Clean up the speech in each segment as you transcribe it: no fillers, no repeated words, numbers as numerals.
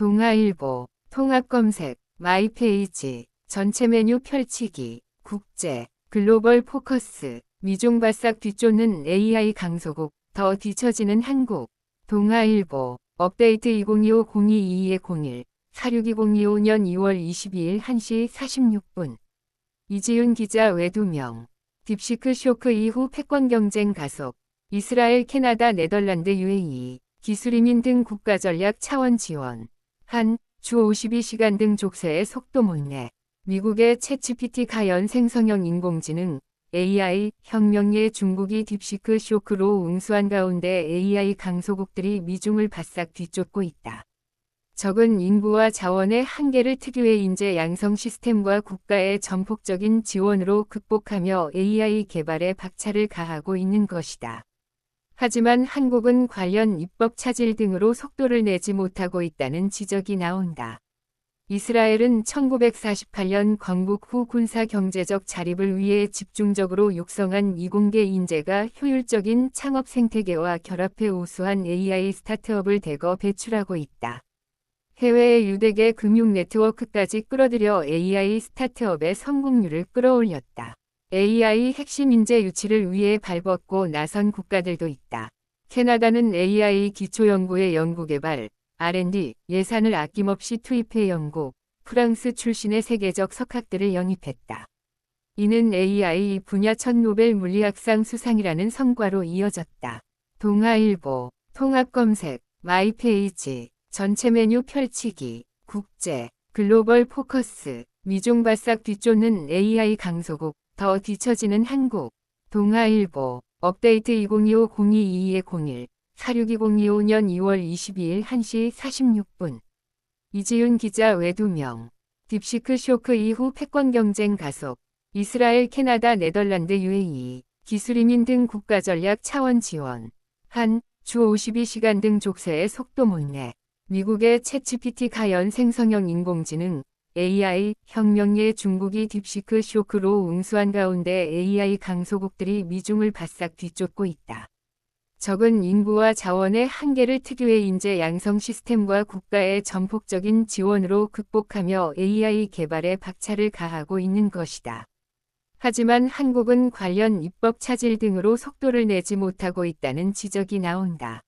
동아일보, 통합검색, 마이페이지, 전체 메뉴 펼치기, 국제, 글로벌 포커스, 미종바싹 뒤쫓는 AI 강소국, 더 뒤처지는 한국. 동아일보, 업데이트 2025-0222-01, 462-025년 2월 22일 1시 46분. 이지윤 기자 외 2명. 딥시크 쇼크 이후 패권 경쟁 가속. 이스라엘, 캐나다, 네덜란드, UAE, 기술이민 등 국가전략 차원 지원. 한, 주 52시간 등 족쇄의 속도 몰래. 미국의 챗GPT 가연 생성형 인공지능 AI 혁명의 중국이 딥시크 쇼크로 응수한 가운데 AI 강소국들이 미중을 바싹 뒤쫓고 있다. 적은 인구와 자원의 한계를 특유의 인재 양성 시스템과 국가의 전폭적인 지원으로 극복하며 AI 개발에 박차를 가하고 있는 것이다. 하지만 한국은 관련 입법 차질 등으로 속도를 내지 못하고 있다는 지적이 나온다. 이스라엘은 1948년 건국 후 군사 경제적 자립을 위해 집중적으로 육성한 이공계 인재가 효율적인 창업 생태계와 결합해 우수한 AI 스타트업을 대거 배출하고 있다. 해외의 유대계 금융 네트워크까지 끌어들여 AI 스타트업의 성공률을 끌어올렸다. AI 핵심 인재 유치를 위해 발벗고 나선 국가들도 있다. 캐나다는 AI 기초연구의 연구개발, R&D 예산을 아낌없이 투입해 연구, 프랑스 출신의 세계적 석학들을 영입했다. 이는 AI 분야 첫 노벨 물리학상 수상이라는 성과로 이어졌다. 동아일보, 통합검색, 마이페이지, 전체 메뉴 펼치기, 국제, 글로벌 포커스, 미종바싹 뒤쫓는 AI 강소국, 더 뒤처지는 한국. 동아일보, 업데이트 2025-0222-01, 462-025년 2월 22일 1시 46분. 이지윤 기자 외 2명. 딥시크 쇼크 이후 패권 경쟁 가속. 이스라엘, 캐나다, 네덜란드, UAE, 기술이민 등 국가전략 차원 지원. 한, 주 52시간 등 족쇄의 속도 몰래. 미국의 챗GPT 가연 생성형 인공지능 AI 혁명의 중국이 딥시크 쇼크로 응수한 가운데 AI 강소국들이 미중을 바싹 뒤쫓고 있다. 적은 인구와 자원의 한계를 특유의 인재 양성 시스템과 국가의 전폭적인 지원으로 극복하며 AI 개발에 박차를 가하고 있는 것이다. 하지만 한국은 관련 입법 차질 등으로 속도를 내지 못하고 있다는 지적이 나온다.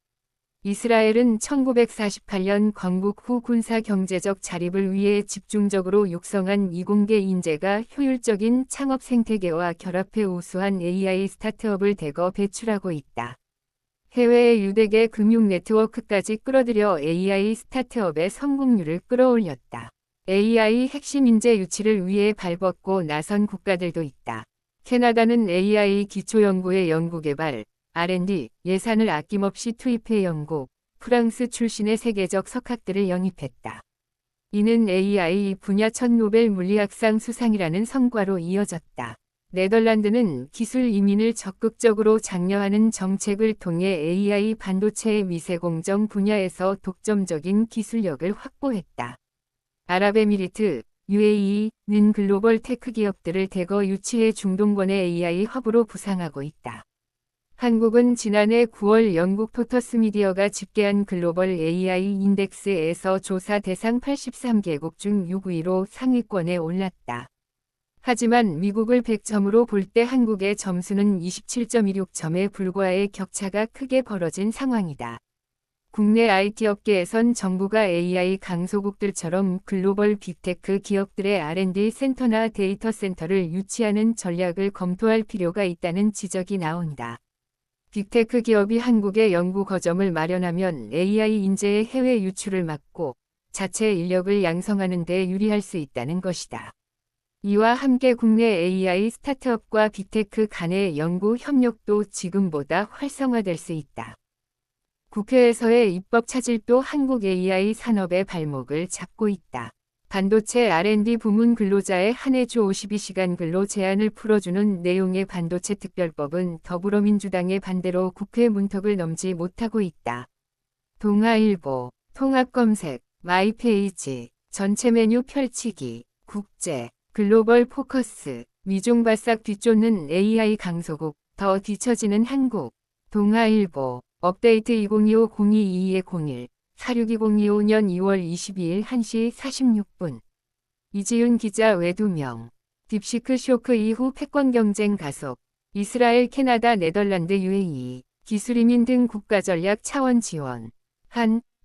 이스라엘은 1948년 건국 후 군사 경제적 자립을 위해 집중적으로 육성한 이공계 인재가 효율적인 창업 생태계와 결합해 우수한 AI 스타트업을 대거 배출하고 있다. 해외의 유대계 금융 네트워크까지 끌어들여 AI 스타트업의 성공률을 끌어올렸다. AI 핵심 인재 유치를 위해 발벗고 나선 국가들도 있다. 캐나다는 AI 기초연구의 연구개발, R&D 예산을 아낌없이 투입해 연구, 프랑스 출신의 세계적 석학들을 영입했다. 이는 AI 분야 첫 노벨 물리학상 수상이라는 성과로 이어졌다. 네덜란드는 기술 이민을 적극적으로 장려하는 정책을 통해 AI 반도체의 미세공정 분야에서 독점적인 기술력을 확보했다. 아랍에미리트, UAE는 글로벌 테크 기업들을 대거 유치해 중동권의 AI 허브로 부상하고 있다. 한국은 지난해 9월 영국 토터스 미디어가 집계한 글로벌 AI 인덱스에서 조사 대상 83개국 중 6위로 상위권에 올랐다. 하지만 미국을 100점으로 볼 때 한국의 점수는 27.16점에 불과해 격차가 크게 벌어진 상황이다. 국내 IT 업계에선 정부가 AI 강소국들처럼 글로벌 빅테크 기업들의 R&D 센터나 데이터 센터를 유치하는 전략을 검토할 필요가 있다는 지적이 나온다. 빅테크 기업이 한국에 연구 거점을 마련하면 AI 인재의 해외 유출을 막고 자체 인력을 양성하는 데 유리할 수 있다는 것이다. 이와 함께 국내 AI 스타트업과 빅테크 간의 연구 협력도 지금보다 활성화될 수 있다. 국회에서의 입법 차질도 한국 AI 산업의 발목을 잡고 있다. 반도체 R&D 부문 근로자의 한 해 주 52시간 근로 제한을 풀어주는 내용의 반도체 특별법은 더불어민주당의 반대로 국회 문턱을 넘지 못하고 있다. 동아일보, 통합검색, 마이페이지, 전체 메뉴 펼치기, 국제, 글로벌 포커스, 미종바싹 뒤쫓는 AI 강소국, 더 뒤처지는 한국. 동아일보, 업데이트 2025-0222-01, 462-2025년 2월 22일 1시 46분. 이지윤 기자 외 2명. 딥시크 쇼크 이후 패권 경쟁 가속. 이스라엘, 캐나다, 네덜란드, UAE, 기술이민 등 국가 전략 차원 지원.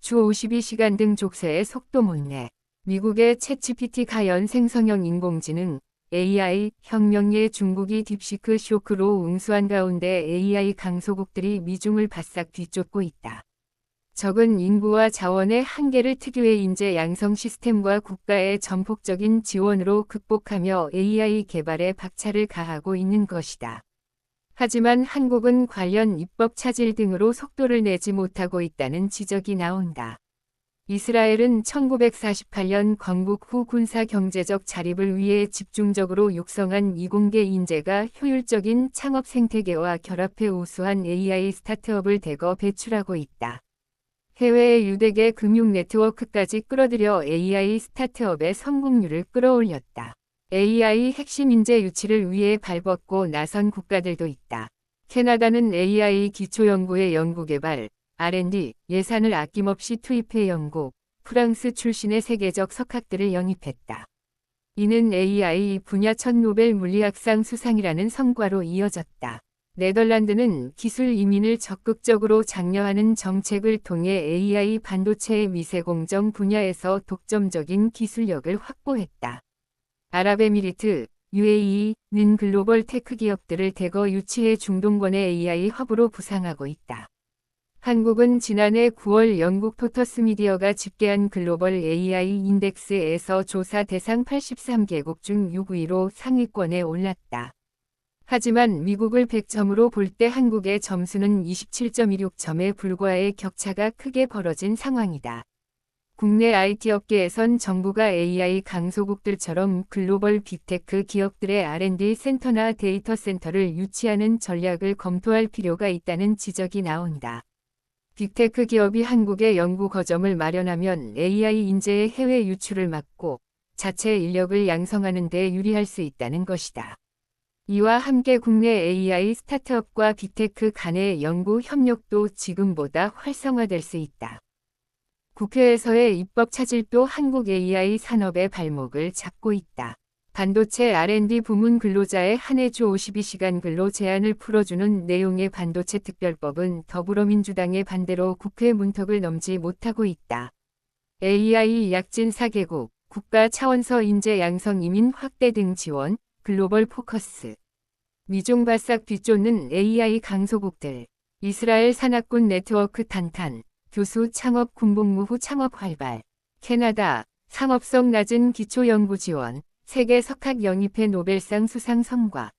주 52시간 등 족쇄의 속도 못내. 미국의 챗GPT 가연 생성형 인공지능 AI 혁명의 중국이 딥시크 쇼크로 응수한 가운데 AI 강소국들이 미중을 바싹 뒤쫓고 있다. 적은 인구와 자원의 한계를 특유의 인재 양성 시스템과 국가의 전폭적인 지원으로 극복하며 AI 개발에 박차를 가하고 있는 것이다. 하지만 한국은 관련 입법 차질 등으로 속도를 내지 못하고 있다는 지적이 나온다. 이스라엘은 1948년 건국 후 군사 경제적 자립을 위해 집중적으로 육성한 이공계 인재가 효율적인 창업 생태계와 결합해 우수한 AI 스타트업을 대거 배출하고 있다. 해외의 유대계 금융 네트워크까지 끌어들여 AI 스타트업의 성공률을 끌어올렸다. AI 핵심 인재 유치를 위해 발벗고 나선 국가들도 있다. 캐나다는 AI 기초연구의 연구개발, R&D 예산을 아낌없이 투입해 연구, 프랑스 출신의 세계적 석학들을 영입했다. 이는 AI 분야 첫 노벨 물리학상 수상이라는 성과로 이어졌다. 네덜란드는 기술 이민을 적극적으로 장려하는 정책을 통해 AI 반도체의 미세공정 분야에서 독점적인 기술력을 확보했다. 아랍에미리트, UAE는 글로벌 테크 기업들을 대거 유치해 중동권의 AI 허브로 부상하고 있다. 한국은 지난해 9월 영국 토터스 미디어가 집계한 글로벌 AI 인덱스에서 조사 대상 83개국 중 6위로 상위권에 올랐다. 하지만 미국을 100점으로 볼 때 한국의 점수는 27.16점에 불과해 격차가 크게 벌어진 상황이다. 국내 IT 업계에선 정부가 AI 강소국들처럼 글로벌 빅테크 기업들의 R&D 센터나 데이터 센터를 유치하는 전략을 검토할 필요가 있다는 지적이 나온다. 빅테크 기업이 한국에 연구 거점을 마련하면 AI 인재의 해외 유출을 막고 자체 인력을 양성하는 데 유리할 수 있다는 것이다. 이와 함께 국내 AI 스타트업과 빅테크 간의 연구 협력도 지금보다 활성화될 수 있다. 국회에서의 입법 차질도 한국 AI 산업의 발목을 잡고 있다. 반도체 R&D 부문 근로자의 한 해 주 52시간 근로 제한을 풀어주는 내용의 반도체 특별법은 더불어민주당의 반대로 국회 문턱을 넘지 못하고 있다. AI 약진 4개국, 국가 차원서 인재 양성 이민 확대 등 지원, 글로벌 포커스. 미중 바싹 뒤쫓는 AI 강소국들. 이스라엘 산악군 네트워크 탄탄. 교수 창업 군복무 후 창업 활발. 캐나다, 상업성 낮은 기초연구 지원. 세계 석학 영입회 노벨상 수상 성과.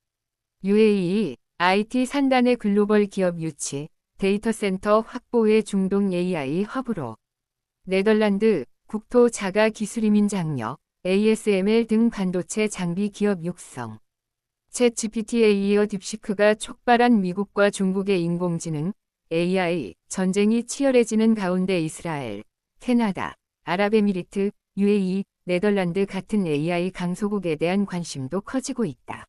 UAE, IT 산단의 글로벌 기업 유치. 데이터 센터 확보의 중동 AI 허브로. 네덜란드, 국토 자가 기술이민 장려. ASML 등 반도체 장비 기업 육성. 챗GPT에 이어 딥시크가 촉발한 미국과 중국의 인공지능, AI, 전쟁이 치열해지는 가운데 이스라엘, 캐나다, 아랍에미리트, UAE, 네덜란드 같은 AI 강소국에 대한 관심도 커지고 있다.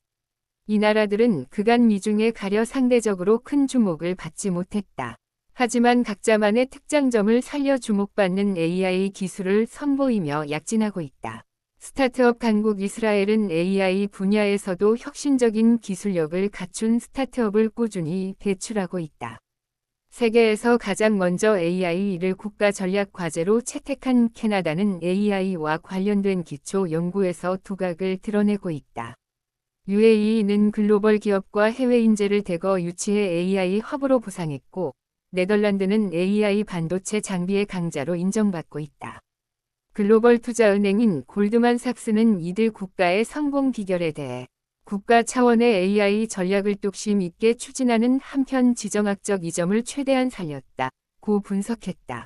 이 나라들은 그간 미중에 가려 상대적으로 큰 주목을 받지 못했다. 하지만 각자만의 특장점을 살려 주목받는 AI 기술을 선보이며 약진하고 있다. 스타트업 강국 이스라엘은 AI 분야에서도 혁신적인 기술력을 갖춘 스타트업을 꾸준히 배출하고 있다. 세계에서 가장 먼저 AI를 국가 전략 과제로 채택한 캐나다는 AI와 관련된 기초 연구에서 두각을 드러내고 있다. UAE는 글로벌 기업과 해외 인재를 대거 유치해 AI 허브로 부상했고, 네덜란드는 AI 반도체 장비의 강자로 인정받고 있다. 글로벌 투자은행인 골드만삭스는 이들 국가의 성공 비결에 대해 국가 차원의 AI 전략을 뚝심 있게 추진하는 한편 지정학적 이점을 최대한 살렸다고 분석했다.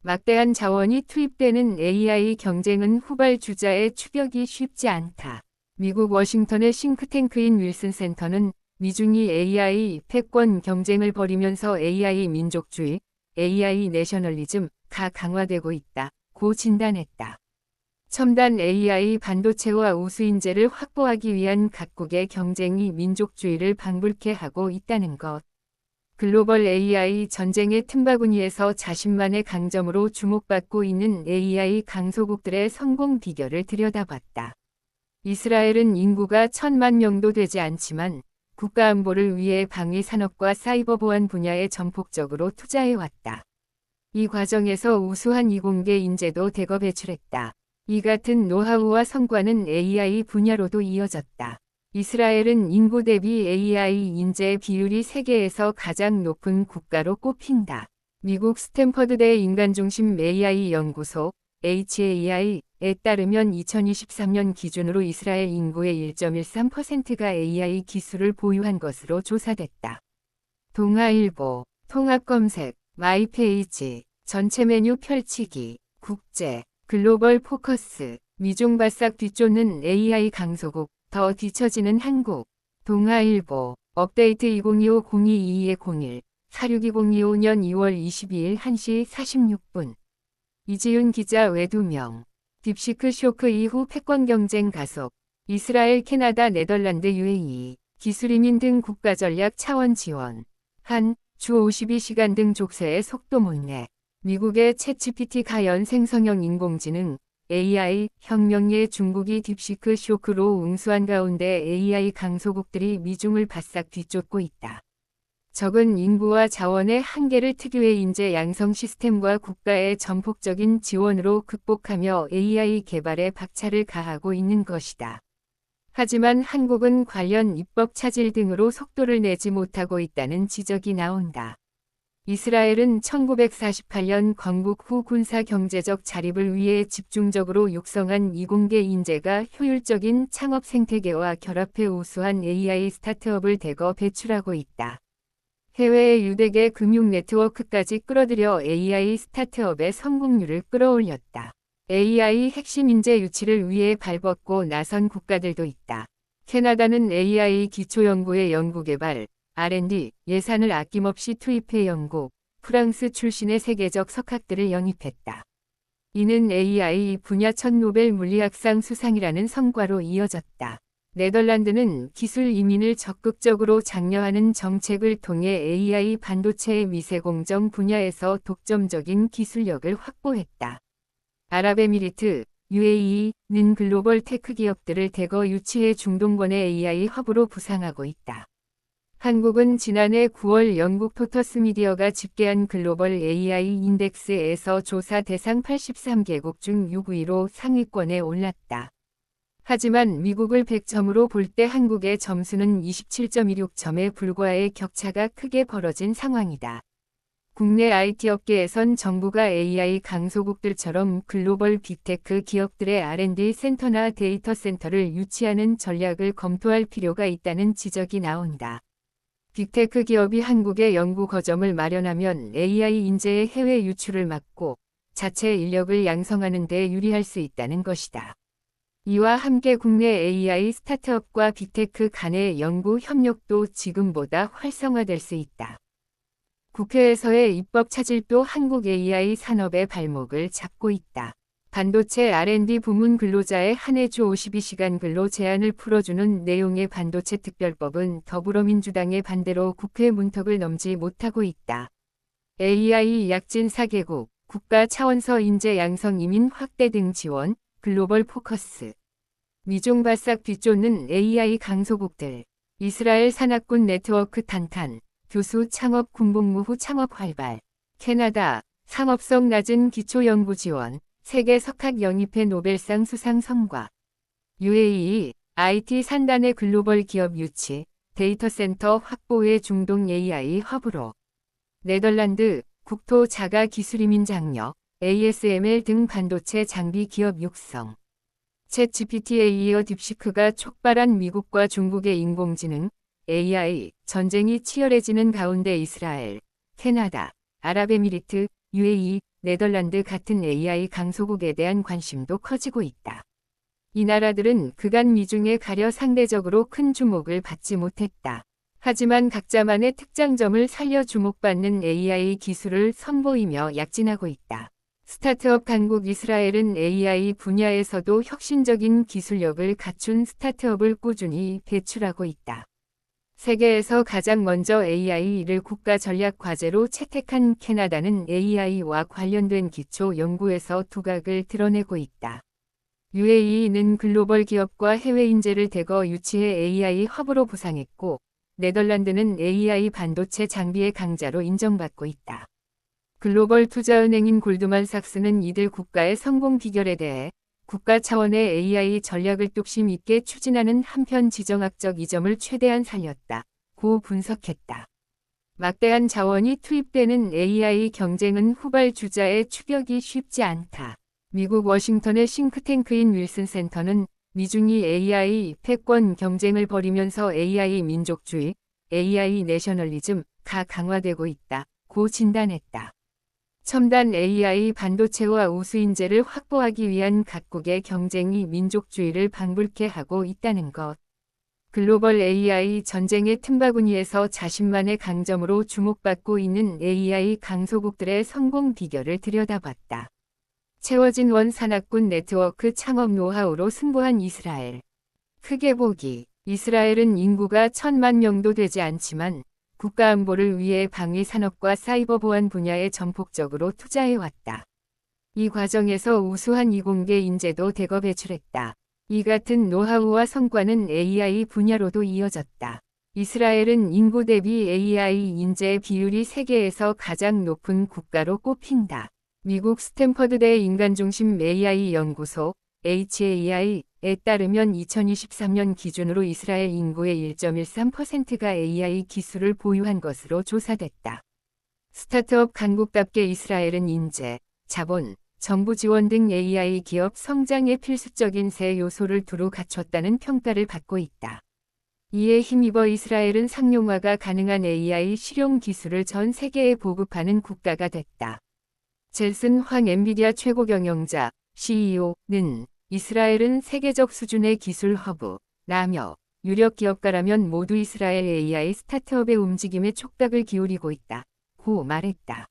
막대한 자원이 투입되는 AI 경쟁은 후발주자의 추격이 쉽지 않다. 미국 워싱턴의 싱크탱크인 윌슨 센터는 미중이 AI 패권 경쟁을 벌이면서 AI 민족주의, AI 내셔널리즘가 강화되고 있다고 진단했다. 첨단 AI 반도체와 우수인재를 확보하기 위한 각국의 경쟁이 민족주의를 방불케 하고 있다는 것. 글로벌 AI 전쟁의 틈바구니에서 자신만의 강점으로 주목받고 있는 AI 강소국들의 성공 비결을 들여다봤다. 이스라엘은 인구가 1,000만 명도 되지 않지만 국가안보를 위해 방위 산업과 사이버 보안 분야에 전폭적으로 투자해왔다. 이 과정에서 우수한 이공계 인재도 대거 배출했다. 이 같은 노하우와 성과는 AI 분야로도 이어졌다. 이스라엘은 인구 대비 AI 인재 비율이 세계에서 가장 높은 국가로 꼽힌다. 미국 스탠퍼드대 인간중심 AI 연구소 HAI에 따르면 2023년 기준으로 이스라엘 인구의 1.13%가 AI 기술을 보유한 것으로 조사됐다. 동아일보, 통합검색, 마이페이지, 전체 메뉴 펼치기, 국제, 글로벌 포커스, 미종발싹 뒤쫓는 AI 강소국, 더 뒤처지는 한국, 동아일보, 업데이트 2025-0222-01, 462-025년 2월 22일 1시 46분. 이지윤 기자 외 2명. 딥시크 쇼크 이후 패권 경쟁 가속. 이스라엘, 캐나다, 네덜란드, UAE, 기술이민 등 국가전략 차원 지원. 주 52시간 등 족쇄의 속도 몰래. 미국의 챗GPT 가연 생성형 인공지능 AI 혁명의 중국이 딥시크 쇼크로 응수한 가운데 AI 강소국들이 미중을 바싹 뒤쫓고 있다. 적은 인구와 자원의 한계를 특유의 인재 양성 시스템과 국가의 전폭적인 지원으로 극복하며 AI 개발에 박차를 가하고 있는 것이다. 하지만 한국은 관련 입법 차질 등으로 속도를 내지 못하고 있다는 지적이 나온다. 이스라엘은 1948년 건국 후 군사 경제적 자립을 위해 집중적으로 육성한 이공계 인재가 효율적인 창업 생태계와 결합해 우수한 AI 스타트업을 대거 배출하고 있다. 해외의 유대계 금융 네트워크까지 끌어들여 AI 스타트업의 성공률을 끌어올렸다. AI 핵심 인재 유치를 위해 발벗고 나선 국가들도 있다. 캐나다는 AI 기초연구의 연구개발, R&D 예산을 아낌없이 투입해 연구, 프랑스 출신의 세계적 석학들을 영입했다. 이는 AI 분야 첫 노벨 물리학상 수상이라는 성과로 이어졌다. 네덜란드는 기술 이민을 적극적으로 장려하는 정책을 통해 AI 반도체의 미세공정 분야에서 독점적인 기술력을 확보했다. 아랍에미리트, UAE는 글로벌 테크 기업들을 대거 유치해 중동권의 AI 허브로 부상하고 있다. 한국은 지난해 9월 영국 토터스 미디어가 집계한 글로벌 AI 인덱스에서 조사 대상 83개국 중 6위로 상위권에 올랐다. 하지만 미국을 100점으로 볼 때 한국의 점수는 27.16점에 불과해 격차가 크게 벌어진 상황이다. 국내 IT 업계에선 정부가 AI 강소국들처럼 글로벌 빅테크 기업들의 R&D 센터나 데이터 센터를 유치하는 전략을 검토할 필요가 있다는 지적이 나온다. 빅테크 기업이 한국에 연구 거점을 마련하면 AI 인재의 해외 유출을 막고 자체 인력을 양성하는 데 유리할 수 있다는 것이다. 이와 함께 국내 AI 스타트업과 빅테크 간의 연구 협력도 지금보다 활성화될 수 있다. 국회에서의 입법 차질도 한국 AI 산업의 발목을 잡고 있다. 반도체 R&D 부문 근로자의 한 해 주 52시간 근로 제한을 풀어주는 내용의 반도체 특별법은 더불어민주당의 반대로 국회 문턱을 넘지 못하고 있다. AI 약진 4개국, 국가 차원서 인재 양성 이민 확대 등 지원, 글로벌 포커스. 미종발싹 뒤쫓는 AI 강소국들. 이스라엘 산악군 네트워크 탄탄. 교수 창업 군복무 후 창업 활발. 캐나다, 상업성 낮은 기초연구 지원. 세계 석학 영입회 노벨상 수상 성과. UAE, IT 산단의 글로벌 기업 유치, 데이터 센터 확보의 중동 AI 허브로. 네덜란드, 국토 자가 기술이민 장려, ASML 등 반도체 장비 기업 육성. 챗GPT에 이어 딥시크가 촉발한 미국과 중국의 인공지능, AI, 전쟁이 치열해지는 가운데 이스라엘, 캐나다, 아랍에미리트, UAE, 네덜란드 같은 AI 강소국에 대한 관심도 커지고 있다. 이 나라들은 그간 미중에 가려 상대적으로 큰 주목을 받지 못했다. 하지만 각자만의 특장점을 살려 주목받는 AI 기술을 선보이며 약진하고 있다. 스타트업 강국 이스라엘은 AI 분야에서도 혁신적인 기술력을 갖춘 스타트업을 꾸준히 배출하고 있다. 세계에서 가장 먼저 AI를 국가 전략 과제로 채택한 캐나다는 AI와 관련된 기초 연구에서 두각을 드러내고 있다. UAE는 글로벌 기업과 해외 인재를 대거 유치해 AI 허브로 부상했고, 네덜란드는 AI 반도체 장비의 강자로 인정받고 있다. 글로벌 투자은행인 골드만삭스는 이들 국가의 성공 비결에 대해 국가 차원의 AI 전략을 뚝심 있게 추진하는 한편 지정학적 이점을 최대한 살렸다. 고 분석했다. 막대한 자원이 투입되는 AI 경쟁은 후발주자의 추격이 쉽지 않다. 미국 워싱턴의 싱크탱크인 윌슨 센터는 미중이 AI 패권 경쟁을 벌이면서 AI 민족주의, AI 내셔널리즘가 강화되고 있다. 고 진단했다. 첨단 AI 반도체와 우수인재를 확보하기 위한 각국의 경쟁이 민족주의를 방불케 하고 있다는 것. 글로벌 AI 전쟁의 틈바구니에서 자신만의 강점으로 주목받고 있는 AI 강소국들의 성공 비결을 들여다봤다. 채워진 원산학군 네트워크 창업 노하우로 승부한 이스라엘. 크게 보기. 이스라엘은 인구가 1,000만 명도 되지 않지만 국가안보를 위해 방위산업과 사이버 보안 분야에 전폭적으로 투자해왔다. 이 과정에서 우수한 이공계 인재도 대거 배출했다. 이 같은 노하우와 성과는 AI 분야로도 이어졌다. 이스라엘은 인구 대비 AI 인재 비율이 세계에서 가장 높은 국가로 꼽힌다. 미국 스탠퍼드대 인간중심 AI 연구소 HAI에 따르면 2023년 기준으로 이스라엘 인구의 1.13%가 AI 기술을 보유한 것으로 조사됐다. 스타트업 강국답게 이스라엘은 인재, 자본, 정부 지원 등 AI 기업 성장의 필수적인 세 요소를 두루 갖췄다는 평가를 받고 있다. 이에 힘입어 이스라엘은 상용화가 가능한 AI 실용 기술을 전 세계에 보급하는 국가가 됐다. 젤슨 황 엔비디아 최고 경영자, CEO는 이스라엘은 세계적 수준의 기술 허브라며 유력 기업가라면 모두 이스라엘 AI 스타트업의 움직임에 촉각을 기울이고 있다고 말했다.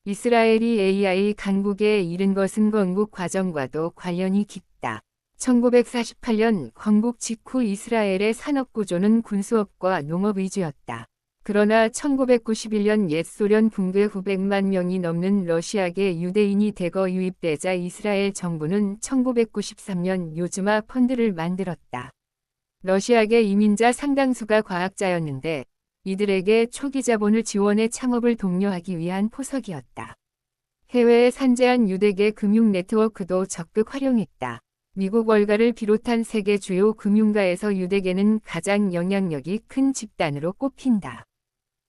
이스라엘이 AI 강국에 이른 것은 건국 과정과도 관련이 깊다. 1948년 건국 직후 이스라엘의 산업구조는 군수업과 농업 위주였다. 그러나 1991년 옛 소련 붕괴 후 100만 명이 넘는 러시아계 유대인이 대거 유입되자 이스라엘 정부는 1993년 요즈마 펀드를 만들었다. 러시아계 이민자 상당수가 과학자였는데 이들에게 초기 자본을 지원해 창업을 독려하기 위한 포석이었다. 해외에 산재한 유대계 금융 네트워크도 적극 활용했다. 미국 월가를 비롯한 세계 주요 금융가에서 유대계는 가장 영향력이 큰 집단으로 꼽힌다.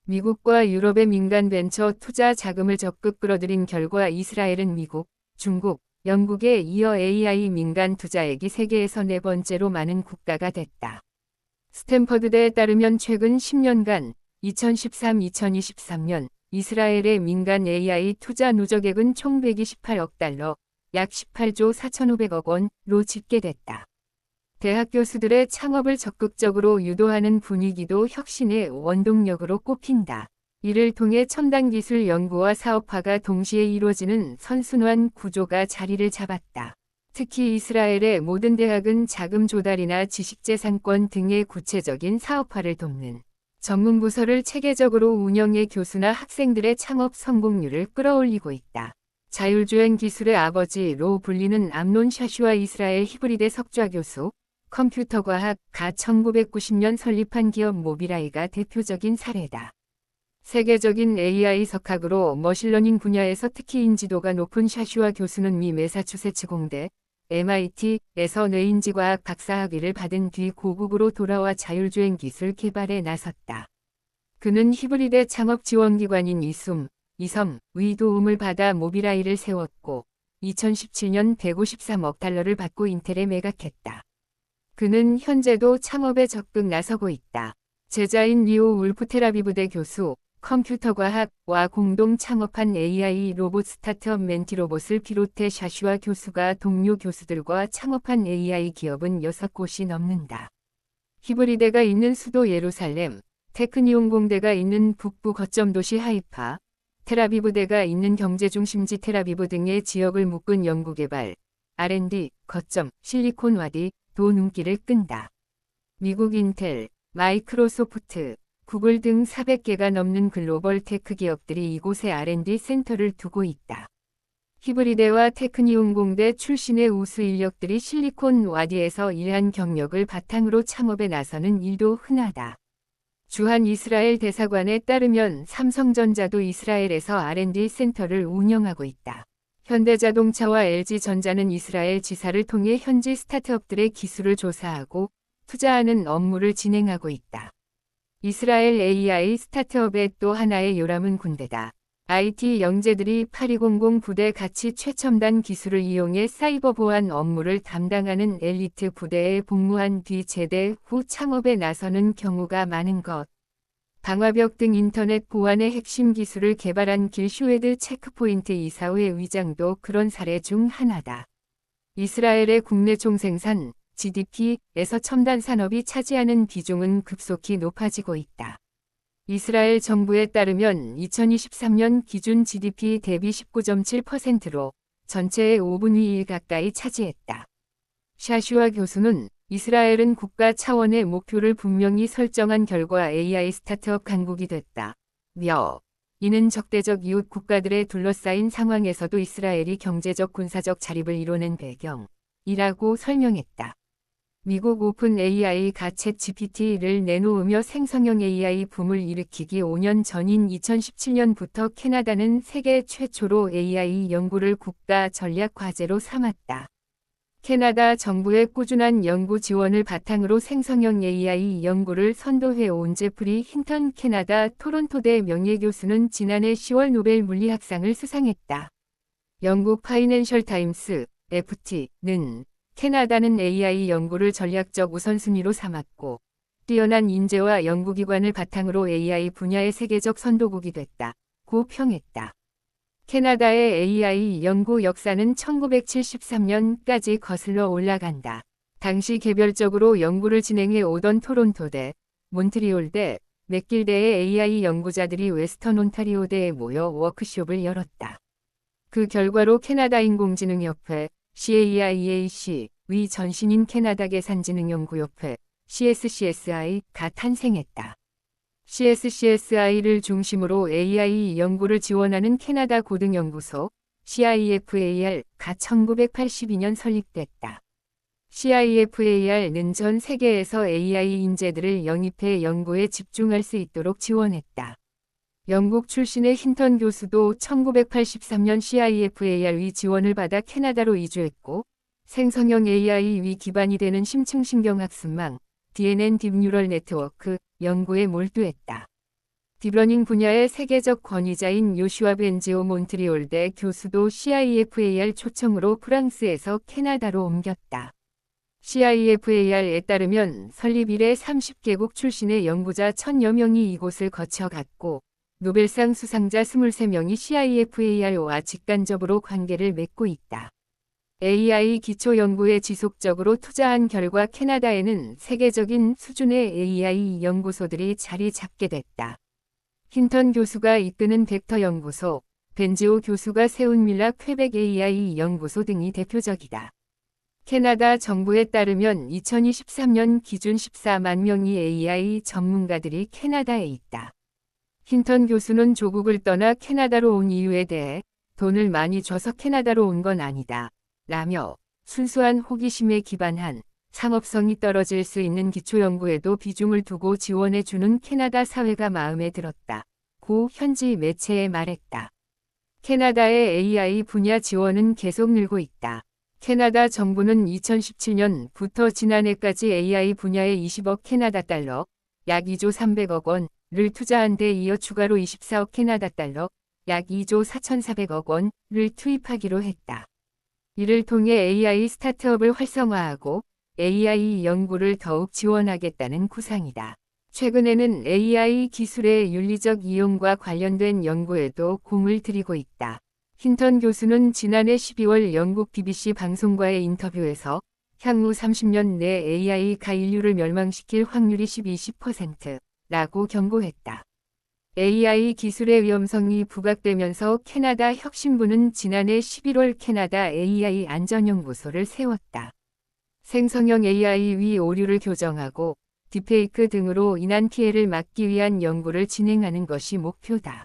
미국과 유럽의 민간 벤처 투자 자금을 적극 끌어들인 결과 이스라엘은 미국, 중국, 영국에 이어 AI 민간 투자액이 세계에서 네 번째로 많은 국가가 됐다. 스탠퍼드대에 따르면 최근 10년간 2013-2023년 이스라엘의 민간 AI 투자 누적액은 총 128억 달러, 약 18조 4,500억 원로 집계됐다. 대학 교수들의 창업을 적극적으로 유도하는 분위기도 혁신의 원동력으로 꼽힌다. 이를 통해 첨단 기술 연구와 사업화가 동시에 이루어지는 선순환 구조가 자리를 잡았다. 특히 이스라엘의 모든 대학은 자금 조달이나 지식재산권 등의 구체적인 사업화를 돕는 전문 부서를 체계적으로 운영해 교수나 학생들의 창업 성공률을 끌어올리고 있다. 자율주행 기술의 아버지로 불리는 암논 샤슈아 이스라엘 히브리대 석좌 교수, 컴퓨터과학가 1990년 설립한 기업 모비라이가 대표적인 사례다. 세계적인 AI 석학으로 머신러닝 분야에서 특히 인지도가 높은 샤슈아 교수는 미 매사추세츠 공대, MIT에서 뇌인지과학 박사학위를 받은 뒤 고국으로 돌아와 자율주행 기술 개발에 나섰다. 그는 히브리대 창업 지원기관인 이섬의 도움을 받아 모비라이를 세웠고 2017년 153억 달러를 받고 인텔에 매각했다. 그는 현재도 창업에 적극 나서고 있다. 제자인 리오 울프 텔아비브대 교수, 컴퓨터과학과 공동 창업한 AI 로봇 스타트업 멘티로봇을 비롯해 샤슈아 교수가 동료 교수들과 창업한 AI 기업은 6곳이 넘는다. 히브리대가 있는 수도 예루살렘, 테크니온 공대가 있는 북부 거점 도시 하이파, 텔아비브대가 있는 경제중심지 텔아비브 등의 지역을 묶은 연구개발, R&D, 거점, 실리콘와디도 눈길을 끈다. 미국 인텔, 마이크로소프트, 구글 등 400개가 넘는 글로벌 테크 기업들이 이곳에 R&D 센터를 두고 있다. 히브리대와 테크니움 공대 출신의 우수 인력들이 실리콘 와디에서 일한 경력을 바탕으로 창업에 나서는 일도 흔하다. 주한 이스라엘 대사관에 따르면 삼성전자도 이스라엘에서 R&D 센터를 운영하고 있다. 현대자동차와 LG전자는 이스라엘 지사를 통해 현지 스타트업들의 기술을 조사하고 투자하는 업무를 진행하고 있다. 이스라엘 AI 스타트업의 또 하나의 요람은 군대다. IT 영재들이 8200 부대 같이 최첨단 기술을 이용해 사이버 보안 업무를 담당하는 엘리트 부대에 복무한 뒤 제대 후 창업에 나서는 경우가 많은 것. 방화벽 등 인터넷 보안의 핵심 기술을 개발한 길 슈웨드 체크포인트 이사회 위장도 그런 사례 중 하나다. 이스라엘의 국내 총생산 GDP에서 첨단 산업이 차지하는 비중은 급속히 높아지고 있다. 이스라엘 정부에 따르면 2023년 기준 GDP 대비 19.7%로 전체의 5분의 1 가까이 차지했다. 샤슈아 교수는 이스라엘은 국가 차원의 목표를 분명히 설정한 결과 AI 스타트업 강국이 됐다. 이는 적대적 이웃 국가들에 둘러싸인 상황에서도 이스라엘이 경제적 군사적 자립을 이뤄낸 배경이라고 설명했다. 미국 오픈 AI가 챗 GPT를 내놓으며 생성형 AI 붐을 일으키기 5년 전인 2017년부터 캐나다는 세계 최초로 AI 연구를 국가 전략 과제로 삼았다. 캐나다 정부의 꾸준한 연구 지원을 바탕으로 생성형 AI 연구를 선도해온 제프리 힌턴 캐나다 토론토대 명예교수는 지난해 10월 노벨 물리학상을 수상했다. 영국 파이낸셜 타임스, FT는 캐나다는 AI 연구를 전략적 우선순위로 삼았고 뛰어난 인재와 연구기관을 바탕으로 AI 분야의 세계적 선도국이 됐다고 평했다. 캐나다의 AI 연구 역사는 1973년까지 거슬러 올라간다. 당시 개별적으로 연구를 진행해 오던 토론토대, 몬트리올대, 맥길대의 AI 연구자들이 웨스턴 온타리오대에 모여 워크숍을 열었다. 그 결과로 캐나다 인공지능협회, CAIAC, 위 전신인 캐나다 계산지능연구협회, CSCSI가 탄생했다. CSCSI를 중심으로 AI 연구를 지원하는 캐나다 고등연구소, CIFAR가 1982년 설립됐다. CIFAR는 전 세계에서 AI 인재들을 영입해 연구에 집중할 수 있도록 지원했다. 영국 출신의 힌턴 교수도 1983년 CIFAR 위 지원을 받아 캐나다로 이주했고 생성형 AI 위 기반이 되는 심층신경학습망 DNN 딥뉴럴 네트워크 연구에 몰두했다. 딥러닝 분야의 세계적 권위자인 요슈아 벤지오 몬트리올대 교수도 CIFAR 초청으로 프랑스에서 캐나다로 옮겼다. CIFAR에 따르면 설립 이래 30개국 출신의 연구자 1000여 명이 이곳을 거쳐갔고 노벨상 수상자 23명이 CIFAR와 직간접으로 관계를 맺고 있다. AI 기초 연구에 지속적으로 투자한 결과 캐나다에는 세계적인 수준의 AI 연구소들이 자리 잡게 됐다. 힌턴 교수가 이끄는 벡터 연구소, 벤지오 교수가 세운 밀라 퀘벡 AI 연구소 등이 대표적이다. 캐나다 정부에 따르면 2023년 기준 14만 명의 AI 전문가들이 캐나다에 있다. 힌턴 교수는 조국을 떠나 캐나다로 온 이유에 대해 돈을 많이 줘서 캐나다로 온 건 아니다. 라며 순수한 호기심에 기반한 상업성이 떨어질 수 있는 기초연구에도 비중을 두고 지원해주는 캐나다 사회가 마음에 들었다고 현지 매체에 말했다. 캐나다의 AI 분야 지원은 계속 늘고 있다. 캐나다 정부는 2017년부터 지난해까지 AI 분야에 20억 캐나다 달러, 약 2조 300억 원을 투자한 데 이어 추가로 24억 캐나다 달러, 약 2조 4,400억 원을 투입하기로 했다. 이를 통해 AI 스타트업을 활성화하고 AI 연구를 더욱 지원하겠다는 구상이다. 최근에는 AI 기술의 윤리적 이용과 관련된 연구에도 공을 들이고 있다. 힌턴 교수는 지난해 12월 영국 BBC 방송과의 인터뷰에서 향후 30년 내 AI가 인류를 멸망시킬 확률이 12~20%라고 경고했다. AI 기술의 위험성이 부각되면서 캐나다 혁신부는 지난해 11월 캐나다 AI 안전연구소를 세웠다. 생성형 AI 위 오류를 교정하고 딥페이크 등으로 인한 피해를 막기 위한 연구를 진행하는 것이 목표다.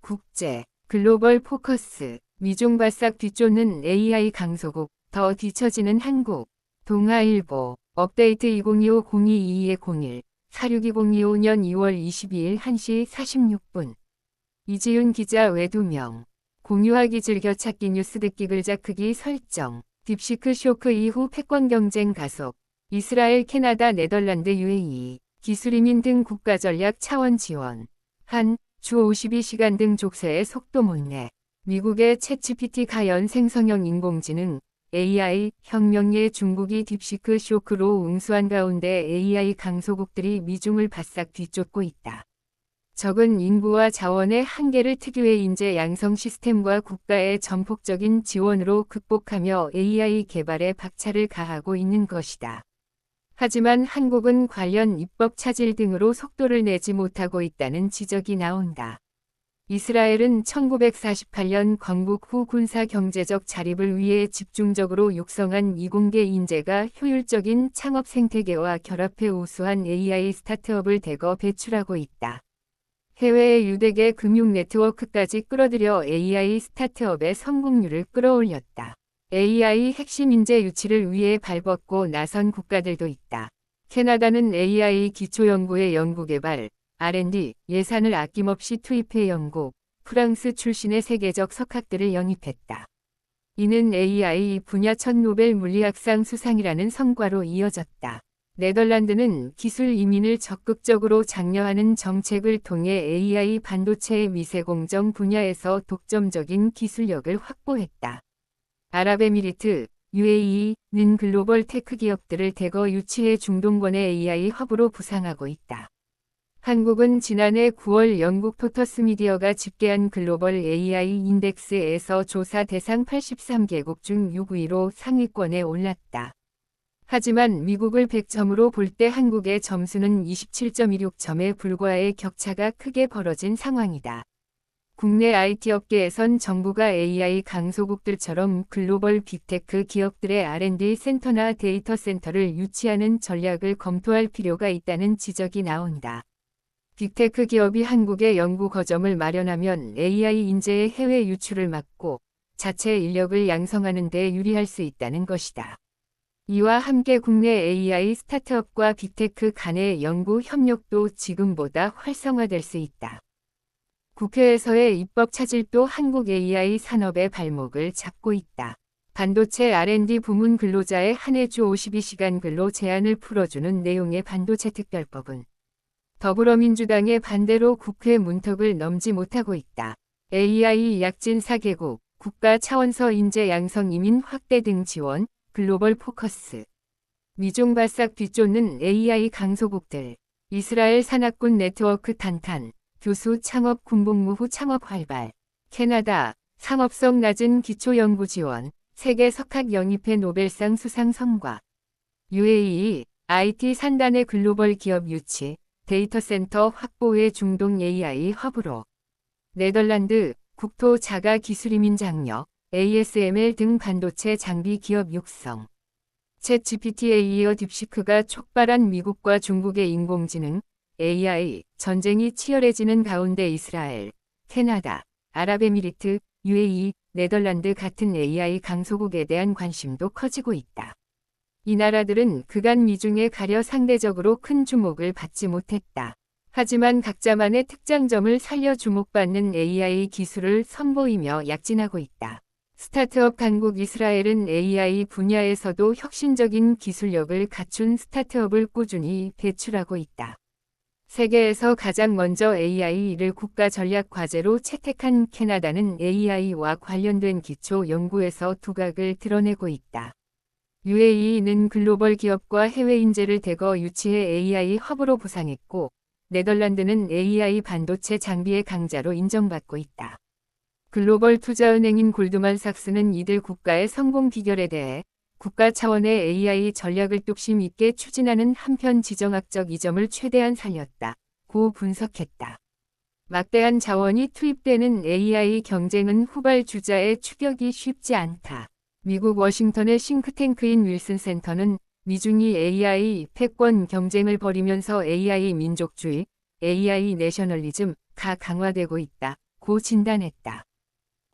국제, 글로벌 포커스, 미종발삭 뒤쫓는 AI 강소국, 더 뒤처지는 한국, 동아일보, 업데이트 2025-0222-01, 462-025년 2월 22일 1시 46분. 이지윤 기자 외 2명. 공유하기 즐겨찾기 뉴스 듣기 글자 크기 설정. 딥시크 쇼크 이후 패권 경쟁 가속. 이스라엘, 캐나다, 네덜란드, UAE, 기술이민 등 국가 전략 차원 지원. 주 52시간 등 족쇄의 속도 못내. 미국의 챗GPT 가연 생성형 인공지능 AI 혁명의 중국이 딥시크 쇼크로 응수한 가운데 AI 강소국들이 미중을 바싹 뒤쫓고 있다. 적은 인구와 자원의 한계를 특유의 인재 양성 시스템과 국가의 전폭적인 지원으로 극복하며 AI 개발에 박차를 가하고 있는 것이다. 하지만 한국은 관련 입법 차질 등으로 속도를 내지 못하고 있다는 지적이 나온다. 이스라엘은 1948년 건국 후 군사 경제적 자립을 위해 집중적으로 육성한 이공계 인재가 효율적인 창업 생태계와 결합해 우수한 AI 스타트업을 대거 배출하고 있다. 해외의 유대계 금융 네트워크까지 끌어들여 AI 스타트업의 성공률을 끌어올렸다. AI 핵심 인재 유치를 위해 발벗고 나선 국가들도 있다. 캐나다는 AI 기초연구의 연구개발, R&D 예산을 아낌없이 투입해 연구, 프랑스 출신의 세계적 석학들을 영입했다. 이는 AI 분야 첫 노벨 물리학상 수상이라는 성과로 이어졌다. 네덜란드는 기술 이민을 적극적으로 장려하는 정책을 통해 AI 반도체의 미세공정 분야에서 독점적인 기술력을 확보했다. 아랍에미리트, UAE는 글로벌 테크 기업들을 대거 유치해 중동권의 AI 허브로 부상하고 있다. 한국은 지난해 9월 영국 토터스 미디어가 집계한 글로벌 AI 인덱스에서 조사 대상 83개국 중 6위로 상위권에 올랐다. 하지만 미국을 100점으로 볼 때 한국의 점수는 27.16점에 불과해 격차가 크게 벌어진 상황이다. 국내 IT 업계에선 정부가 AI 강소국들처럼 글로벌 빅테크 기업들의 R&D 센터나 데이터 센터를 유치하는 전략을 검토할 필요가 있다는 지적이 나온다. 빅테크 기업이 한국에 연구 거점을 마련하면 AI 인재의 해외 유출을 막고 자체 인력을 양성하는 데 유리할 수 있다는 것이다. 이와 함께 국내 AI 스타트업과 빅테크 간의 연구 협력도 지금보다 활성화될 수 있다. 국회에서의 입법 차질도 한국 AI 산업의 발목을 잡고 있다. 반도체 R&D 부문 근로자의 한 해 주 52시간 근로 제한을 풀어주는 내용의 반도체 특별법은 더불어민주당의 반대로 국회 문턱을 넘지 못하고 있다. AI 약진 4개국, 국가 차원서 인재 양성 이민 확대 등 지원, 글로벌 포커스. 미종발삭 뒤쫓는 AI 강소국들. 이스라엘 산악군 네트워크 탄탄. 교수 창업 군복무 후 창업 활발. 캐나다, 상업성 낮은 기초연구 지원. 세계 석학 영입회 노벨상 수상 성과. UAE, IT 산단의 글로벌 기업 유치. 데이터 센터 확보의 중동 AI 허브로. 네덜란드, 국토 자가 기술이민 장려, ASML 등 반도체 장비 기업 육성. 챗GPT에 이어 딥시크가 촉발한 미국과 중국의 인공지능, AI, 전쟁이 치열해지는 가운데 이스라엘, 캐나다, 아랍에미리트, UAE, 네덜란드 같은 AI 강소국에 대한 관심도 커지고 있다. 이 나라들은 그간 미중에 가려 상대적으로 큰 주목을 받지 못했다. 하지만 각자만의 특장점을 살려 주목받는 AI 기술을 선보이며 약진하고 있다. 스타트업 강국 이스라엘은 AI 분야에서도 혁신적인 기술력을 갖춘 스타트업을 꾸준히 배출하고 있다. 세계에서 가장 먼저 AI를 국가 전략 과제로 채택한 캐나다는 AI와 관련된 기초 연구에서 두각을 드러내고 있다. UAE는 글로벌 기업과 해외 인재를 대거 유치해 AI 허브로 부상했고, 네덜란드는 AI 반도체 장비의 강자로 인정받고 있다. 글로벌 투자은행인 골드만삭스는 이들 국가의 성공 비결에 대해 국가 차원의 AI 전략을 뚝심 있게 추진하는 한편 지정학적 이점을 최대한 살렸다.고 분석했다. 막대한 자원이 투입되는 AI 경쟁은 후발주자의 추격이 쉽지 않다. 미국 워싱턴의 싱크탱크인 윌슨 센터는 미중이 AI 패권 경쟁을 벌이면서 AI 민족주의, AI 내셔널리즘가 강화되고 있다고 진단했다.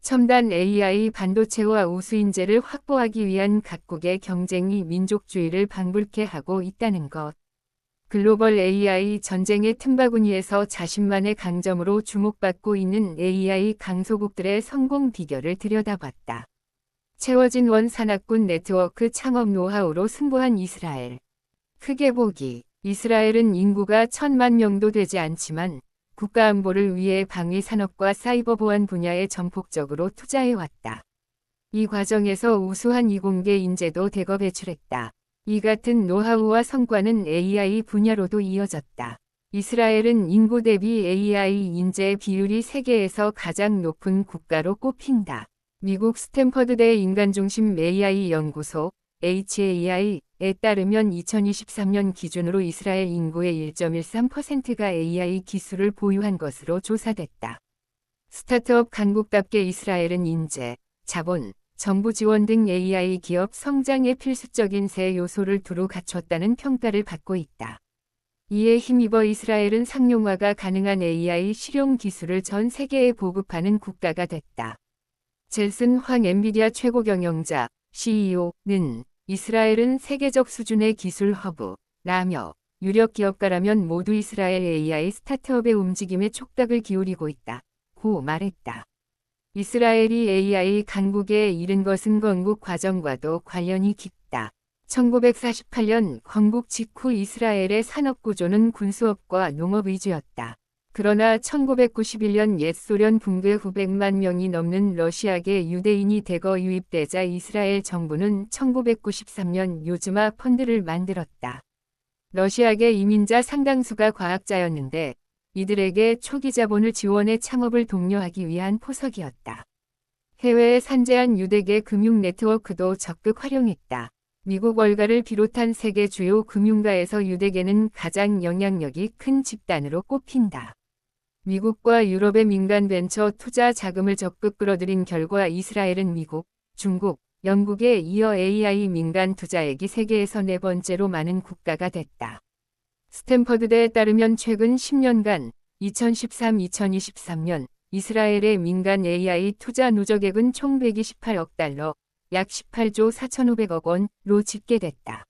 첨단 AI 반도체와 우수인재를 확보하기 위한 각국의 경쟁이 민족주의를 방불케 하고 있다는 것. 글로벌 AI 전쟁의 틈바구니에서 자신만의 강점으로 주목받고 있는 AI 강소국들의 성공 비결을 들여다봤다. 채워진 원산악군 네트워크 창업 노하우로 승부한 이스라엘. 크게 보기. 이스라엘은 인구가 1,000만 명도 되지 않지만 국가안보를 위해 방위산업과 사이버 보안 분야에 전폭적으로 투자해왔다. 이 과정에서 우수한 이공계 인재도 대거 배출했다. 이 같은 노하우와 성과는 AI 분야로도 이어졌다. 이스라엘은 인구 대비 AI 인재 비율이 세계에서 가장 높은 국가로 꼽힌다. 미국 스탠퍼드대 인간중심 AI 연구소 HAI에 따르면 2023년 기준으로 이스라엘 인구의 1.13%가 AI 기술을 보유한 것으로 조사됐다. 스타트업 강국답게 이스라엘은 인재, 자본, 정부 지원 등 AI 기업 성장에 필수적인 세 요소를 두루 갖췄다는 평가를 받고 있다. 이에 힘입어 이스라엘은 상용화가 가능한 AI 실용 기술을 전 세계에 보급하는 국가가 됐다. 젤슨 황 엔비디아 최고 경영자, CEO는 이스라엘은 세계적 수준의 기술 허브라며 유력 기업가라면 모두 이스라엘 AI 스타트업의 움직임에 촉각을 기울이고 있다고 말했다. 이스라엘이 AI 강국에 이른 것은 건국 과정과도 관련이 깊다. 1948년 건국 직후 이스라엘의 산업구조는 군수업과 농업 위주였다. 그러나 1991년 옛소련 붕괴 후 100만 명이 넘는 러시아계 유대인이 대거 유입되자 이스라엘 정부는 1993년 요즈마 펀드를 만들었다. 러시아계 이민자 상당수가 과학자였는데 이들에게 초기 자본을 지원해 창업을 독려하기 위한 포석이었다. 해외에 산재한 유대계 금융 네트워크도 적극 활용했다. 미국 월가를 비롯한 세계 주요 금융가에서 유대계는 가장 영향력이 큰 집단으로 꼽힌다. 미국과 유럽의 민간 벤처 투자 자금을 적극 끌어들인 결과 이스라엘은 미국, 중국, 영국에 이어 AI 민간 투자액이 세계에서 네 번째로 많은 국가가 됐다. 스탠퍼드대에 따르면 최근 10년간 2013-2023년 이스라엘의 민간 AI 투자 누적액은 총 128억 달러, 약 18조 4,500억 원로 집계됐다.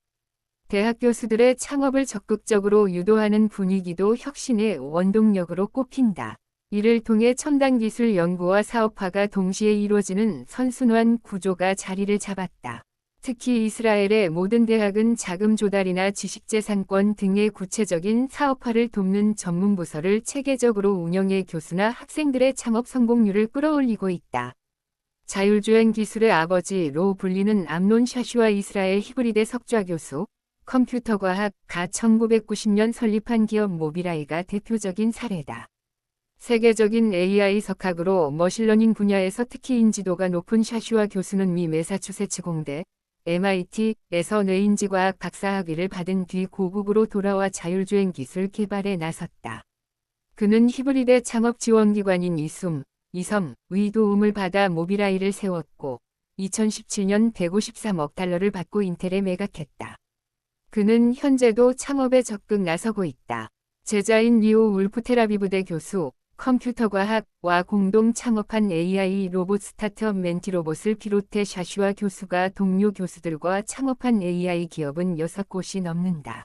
대학 교수들의 창업을 적극적으로 유도하는 분위기도 혁신의 원동력으로 꼽힌다. 이를 통해 첨단 기술 연구와 사업화가 동시에 이루어지는 선순환 구조가 자리를 잡았다. 특히 이스라엘의 모든 대학은 자금 조달이나 지식재산권 등의 구체적인 사업화를 돕는 전문 부서를 체계적으로 운영해 교수나 학생들의 창업 성공률을 끌어올리고 있다. 자율주행 기술의 아버지로 불리는 암논 샤슈아 이스라엘 히브리대 석좌 교수, 컴퓨터과학가 1990년 설립한 기업 모비라이가 대표적인 사례다. 세계적인 AI 석학으로 머신러닝 분야에서 특히 인지도가 높은 샤슈아 교수는 미 매사추세츠 공대, MIT에서 뇌인지과학 박사학위를 받은 뒤 고국으로 돌아와 자율주행 기술 개발에 나섰다. 그는 히브리대 창업 지원기관인 이섬의 도움을 받아 모비라이를 세웠고 2017년 153억 달러를 받고 인텔에 매각했다. 그는 현재도 창업에 적극 나서고 있다. 제자인 리오 울프 텔아비브대 교수, 컴퓨터과학과 공동 창업한 AI 로봇 스타트업 멘티로봇을 비롯해 샤슈아 교수가 동료 교수들과 창업한 AI 기업은 6곳이 넘는다.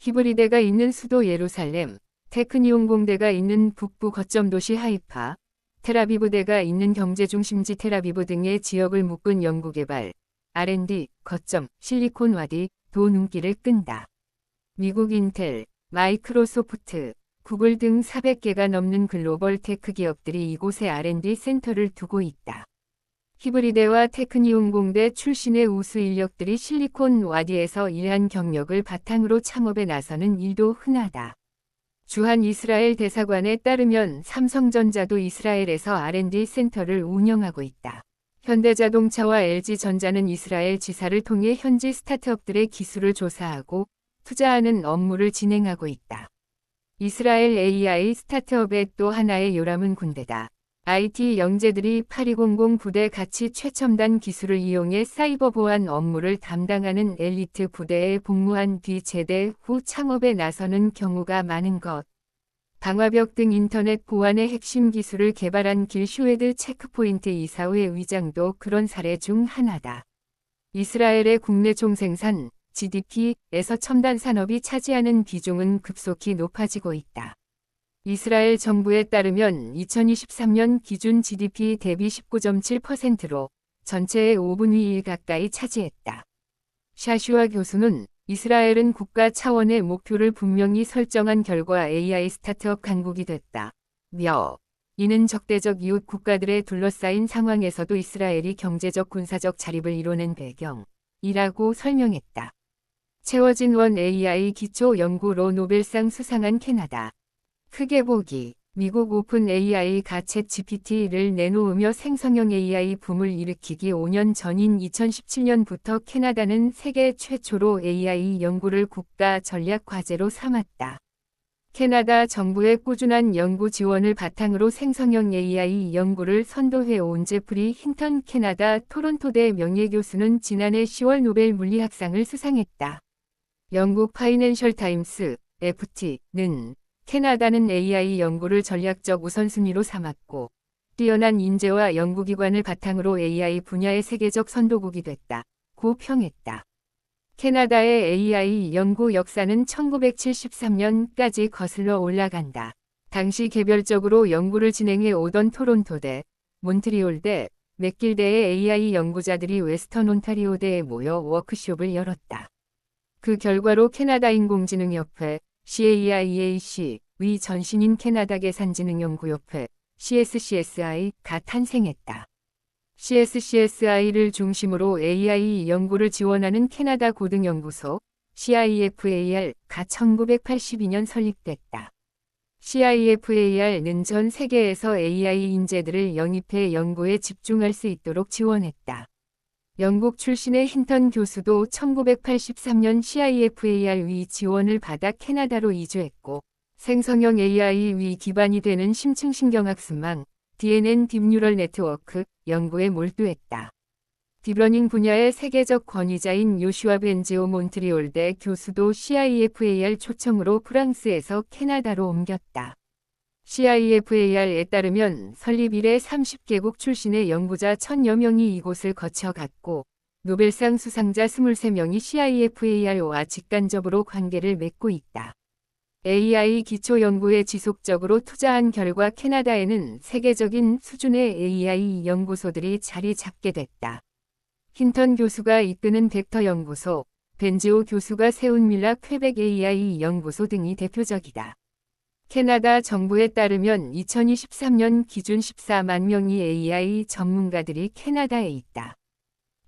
히브리대가 있는 수도 예루살렘, 테크니온 공대가 있는 북부 거점 도시 하이파, 텔아비브대가 있는 경제중심지 텔아비브 등의 지역을 묶은 연구개발, R&D, 거점, 실리콘와디, 도 눈길을 끈다. 미국 인텔, 마이크로소프트, 구글 등 400개가 넘는 글로벌 테크 기업들이 이곳에 R&D 센터를 두고 있다. 히브리대와 테크니온 공대 출신의 우수 인력들이 실리콘와디에서 일한 경력을 바탕으로 창업에 나서는 일도 흔하다. 주한 이스라엘 대사관에 따르면 삼성전자도 이스라엘에서 R&D 센터를 운영하고 있다. 현대자동차와 LG전자는 이스라엘 지사를 통해 현지 스타트업들의 기술을 조사하고 투자하는 업무를 진행하고 있다. 이스라엘 AI 스타트업의 또 하나의 요람은 군대다. IT 영재들이 8200 부대 같이 최첨단 기술을 이용해 사이버 보안 업무를 담당하는 엘리트 부대에 복무한 뒤 제대 후 창업에 나서는 경우가 많은 것. 방화벽 등 인터넷 보안의 핵심 기술을 개발한 길 슈웨드 체크포인트 이사회 위장도 그런 사례 중 하나다. 이스라엘의 국내 총생산 GDP에서 첨단 산업이 차지하는 비중은 급속히 높아지고 있다. 이스라엘 정부에 따르면 2023년 기준 GDP 대비 19.7%로 전체의 5분의 1 가까이 차지했다. 샤슈아 교수는 이스라엘은 국가 차원의 목표를 분명히 설정한 결과 AI 스타트업 강국이 됐다. 이는 적대적 이웃 국가들에 둘러싸인 상황에서도 이스라엘이 경제적 군사적 자립을 이뤄낸 배경이라고 설명했다. 채워진 원 AI 기초 연구로 노벨상 수상한 캐나다. 크게 보기. 미국 오픈 AI가 챗 GPT를 내놓으며 생성형 AI 붐을 일으키기 5년 전인 2017년부터 캐나다는 세계 최초로 AI 연구를 국가 전략 과제로 삼았다. 캐나다 정부의 꾸준한 연구 지원을 바탕으로 생성형 AI 연구를 선도해온 제프리 힌턴 캐나다 토론토대 명예교수는 지난해 10월 노벨 물리학상을 수상했다. 영국 파이낸셜 타임스, FT는 캐나다는 AI 연구를 전략적 우선순위로 삼았고 뛰어난 인재와 연구기관을 바탕으로 AI 분야의 세계적 선도국이 됐다고 평했다. 캐나다의 AI 연구 역사는 1973년까지 거슬러 올라간다. 당시 개별적으로 연구를 진행해 오던 토론토대, 몬트리올대, 맥길대의 AI 연구자들이 웨스턴 온타리오대에 모여 워크숍을 열었다. 그 결과로 캐나다 인공지능협회, CAIAC,의 전신인 캐나다 계산지능연구협회, CSCSI가 탄생했다. CSCSI를 중심으로 AI 연구를 지원하는 캐나다 고등연구소, CIFAR가 1982년 설립됐다. CIFAR는 전 세계에서 AI 인재들을 영입해 연구에 집중할 수 있도록 지원했다. 영국 출신의 힌턴 교수도 1983년 CIFAR 지원을 받아 캐나다로 이주했고 생성형 AI 기반이 되는 심층신경학습망 DNN 딥뉴럴 네트워크 연구에 몰두했다. 딥러닝 분야의 세계적 권위자인 요슈아 벤지오 몬트리올대 교수도 CIFAR 초청으로 프랑스에서 캐나다로 옮겼다. CIFAR에 따르면 설립 이래 30개국 출신의 연구자 1000여 명이 이곳을 거쳐갔고 노벨상 수상자 23명이 CIFAR와 직간접으로 관계를 맺고 있다. AI 기초 연구에 지속적으로 투자한 결과 캐나다에는 세계적인 수준의 AI 연구소들이 자리 잡게 됐다. 힌턴 교수가 이끄는 벡터 연구소, 벤지오 교수가 세운 밀라 퀘벡 AI 연구소 등이 대표적이다. 캐나다 정부에 따르면 2023년 기준 14만 명의 AI 전문가들이 캐나다에 있다.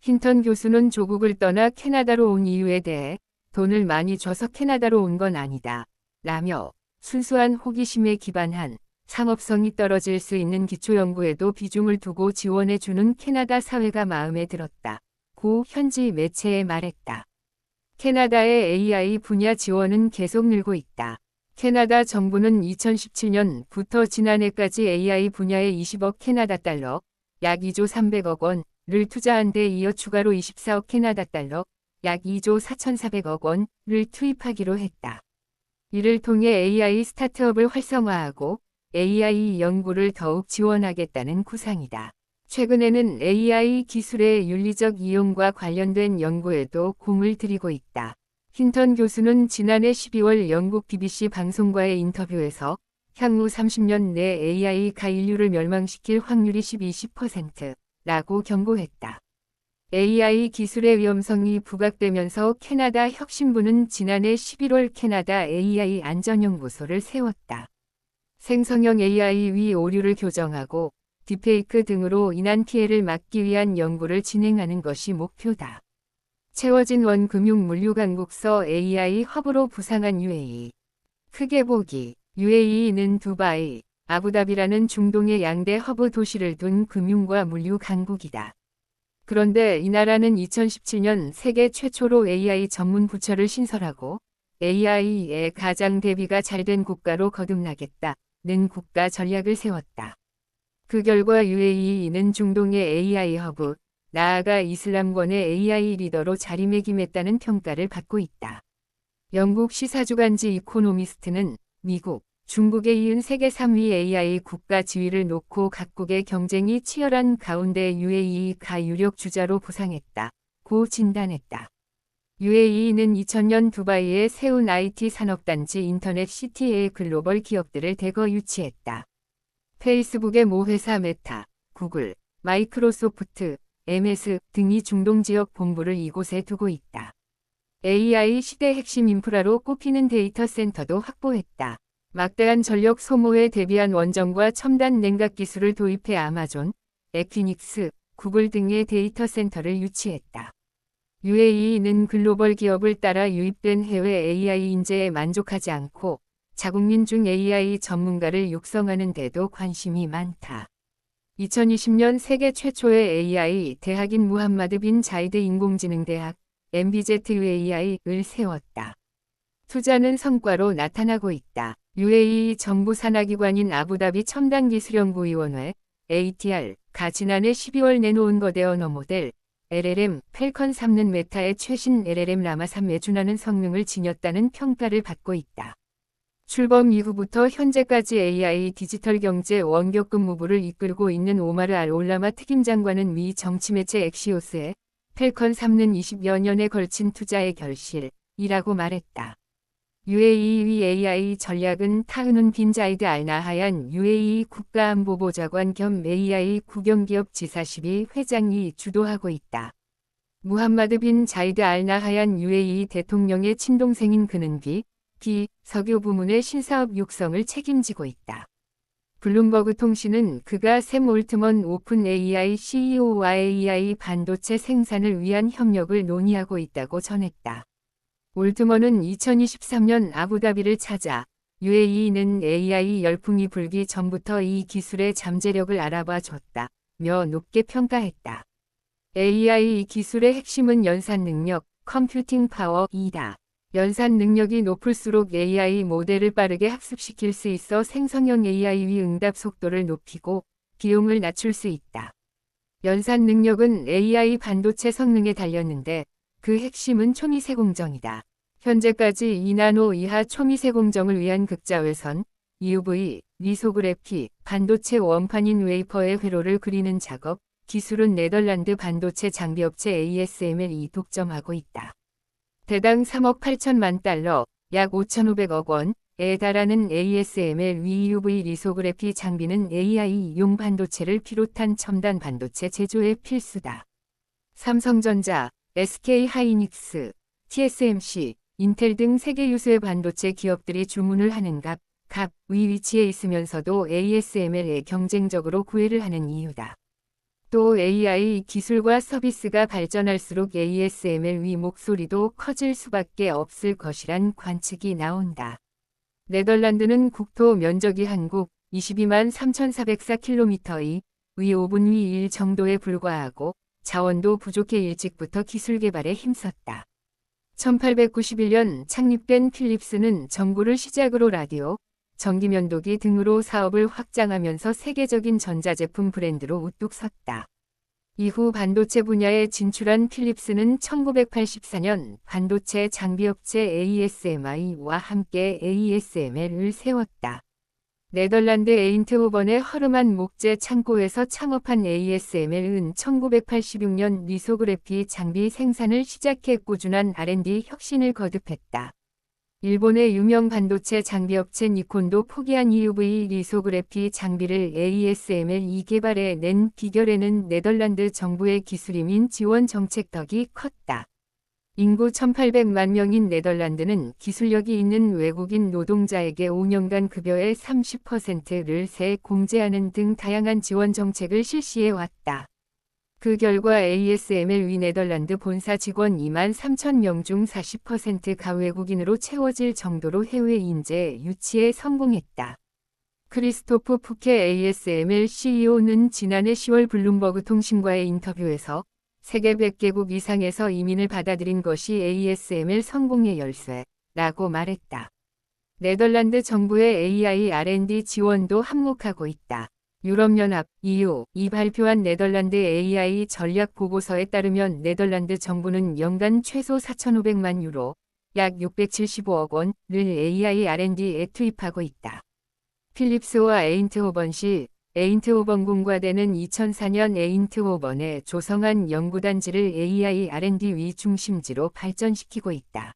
힌턴 교수는 조국을 떠나 캐나다로 온 이유에 대해 돈을 많이 줘서 캐나다로 온 건 아니다. 라며 순수한 호기심에 기반한 상업성이 떨어질 수 있는 기초연구에도 비중을 두고 지원해주는 캐나다 사회가 마음에 들었다. 고 현지 매체에 말했다. 캐나다의 AI 분야 지원은 계속 늘고 있다. 캐나다 정부는 2017년부터 지난해까지 AI 분야에 20억 캐나다 달러, 약 2조 300억 원을 투자한 데 이어 추가로 24억 캐나다 달러, 약 2조 4,400억 원을 투입하기로 했다. 이를 통해 AI 스타트업을 활성화하고 AI 연구를 더욱 지원하겠다는 구상이다. 최근에는 AI 기술의 윤리적 이용과 관련된 연구에도 공을 들이고 있다. 힌턴 교수는 지난해 12월 영국 BBC 방송과의 인터뷰에서 향후 30년 내 AI가 인류를 멸망시킬 확률이 12-10%라고 경고했다. AI 기술의 위험성이 부각되면서 캐나다 혁신부는 지난해 11월 캐나다 AI 안전연구소를 세웠다. 생성형 AI 위 오류를 교정하고 딥페이크 등으로 인한 피해를 막기 위한 연구를 진행하는 것이 목표다. 채워진 원 금융물류강국서 AI 허브로 부상한 UAE. 크게 보기. UAE는 두바이, 아부다비라는 중동의 양대 허브 도시를 둔 금융과 물류 강국이다. 그런데 이 나라는 2017년 세계 최초로 AI 전문 부처를 신설하고 AI의 가장 대비가 잘된 국가로 거듭나겠다는 국가 전략을 세웠다. 그 결과 UAE는 중동의 AI 허브, 나아가 이슬람권의 AI 리더로 자리매김했다는 평가를 받고 있다. 영국 시사주간지 이코노미스트는 미국, 중국에 이은 세계 3위 AI 국가 지위를 놓고 각국의 경쟁이 치열한 가운데 UAE가 유력 주자로 부상했다고 진단했다. UAE는 2000년 두바이에 세운 IT 산업단지 인터넷 시티의 글로벌 기업들을 대거 유치했다. 페이스북의 모 회사 메타, 구글, 마이크로소프트, MS 등이 중동 지역 본부를 이곳에 두고 있다. AI 시대 핵심 인프라로 꼽히는 데이터 센터도 확보했다. 막대한 전력 소모에 대비한 원전과 첨단 냉각 기술을 도입해 아마존, 에퀴닉스, 구글 등의 데이터 센터를 유치했다. UAE는 글로벌 기업을 따라 유입된 해외 AI 인재에 만족하지 않고 자국민 중 AI 전문가를 육성하는 데도 관심이 많다. 2020년 세계 최초의 AI 대학인 무함마드 빈 자이드 인공지능대학 MBZUAI를 세웠다. 투자는 성과로 나타나고 있다. UAE 정부 산하기관인 아부다비 첨단기술연구위원회 ATR가 지난해 12월 내놓은 거대 언어 모델 LLM 펠컨 3는 메타의 최신 LLM 라마 3에 준하는 성능을 지녔다는 평가를 받고 있다. 출범 이후부터 현재까지 AI 디지털 경제 원격 근무부를 이끌고 있는 오마르 알 올라마 특임장관은 미 정치매체 엑시오스에 펠컨 3는 20여 년에 걸친 투자의 결실이라고 말했다. UAE AI 전략은 타흐눈 빈 자이드 알 나하얀 UAE 국가안보보좌관 겸 AI 국영기업 지사 12 회장이 주도하고 있다. 무함마드 빈 자이드 알 나하얀 UAE 대통령의 친동생인 그는 석유 부문의 신사업 육성을 책임지고 있다. 블룸버그 통신은 그가 샘 올트먼 오픈 AI CEO와 AI 반도체 생산을 위한 협력을 논의하고 있다고 전했다. 올트먼은 2023년 아부다비를 찾아 UAE는 AI 열풍이 불기 전부터 이 기술의 잠재력을 알아봐 줬다며 높게 평가했다. AI 기술의 핵심은 연산 능력, 컴퓨팅 파워이다. 연산 능력이 높을수록 AI 모델을 빠르게 학습시킬 수 있어 생성형 AI 위 응답 속도를 높이고 비용을 낮출 수 있다. 연산 능력은 AI 반도체 성능에 달렸는데 그 핵심은 초미세 공정이다. 현재까지 2나노 이하 초미세 공정을 위한 극자외선, EUV, 리소그래피, 반도체 원판인 웨이퍼의 회로를 그리는 작업, 기술은 네덜란드 반도체 장비업체 ASML이 독점하고 있다. 대당 3억 8천만 달러, 약 5,500억 원에 달하는 ASML EUV 리소그래피 장비는 AI용 반도체를 비롯한 첨단 반도체 제조에 필수다. 삼성전자, SK하이닉스, TSMC, 인텔 등 세계 유수의 반도체 기업들이 주문을 하는 위 위치에 있으면서도 ASML에 경쟁적으로 구애를 하는 이유다. 또 AI 기술과 서비스가 발전할수록 ASML 위 목소리도 커질 수밖에 없을 것이란 관측이 나온다. 네덜란드는 국토 면적이 한국 22만 3,404km의 위 5분 위 1 정도에 불과하고 자원도 부족해 일찍부터 기술 개발에 힘썼다. 1891년 창립된 필립스는 전구를 시작으로 라디오, 전기면도기 등으로 사업을 확장하면서 세계적인 전자제품 브랜드로 우뚝 섰다. 이후 반도체 분야에 진출한 필립스는 1984년 반도체 장비업체 ASMI와 함께 ASML을 세웠다. 네덜란드 에인트호번의 허름한 목재 창고에서 창업한 ASML은 1986년 리소그래피 장비 생산을 시작해 꾸준한 R&D 혁신을 거듭했다. 일본의 유명 반도체 장비업체 니콘도 포기한 EUV 리소그래피 장비를 ASML이 개발해 낸 비결에는 네덜란드 정부의 기술이민 지원 정책 덕이 컸다. 인구 1,800만 명인 네덜란드는 기술력이 있는 외국인 노동자에게 5년간 급여의 30%를 공제하는 등 다양한 지원 정책을 실시해 왔다. 그 결과 ASML 위 네덜란드 본사 직원 2만 3천 명 중 40%가 외국인으로 채워질 정도로 해외 인재 유치에 성공했다. 크리스토프 푸케 ASML CEO는 지난해 10월 블룸버그 통신과의 인터뷰에서 세계 100개국 이상에서 이민을 받아들인 것이 ASML 성공의 열쇠라고 말했다. 네덜란드 정부의 AI R&D 지원도 한몫하고 있다. 유럽연합 EU 이 발표한 네덜란드 AI 전략 보고서에 따르면 네덜란드 정부는 연간 최소 4,500만 유로, 약 675억 원을 AI R&D에 투입하고 있다. 필립스와 에인트호번시 에인트호번공과대는 2004년 에인트호번에 조성한 연구단지를 AI R&D 위 중심지로 발전시키고 있다.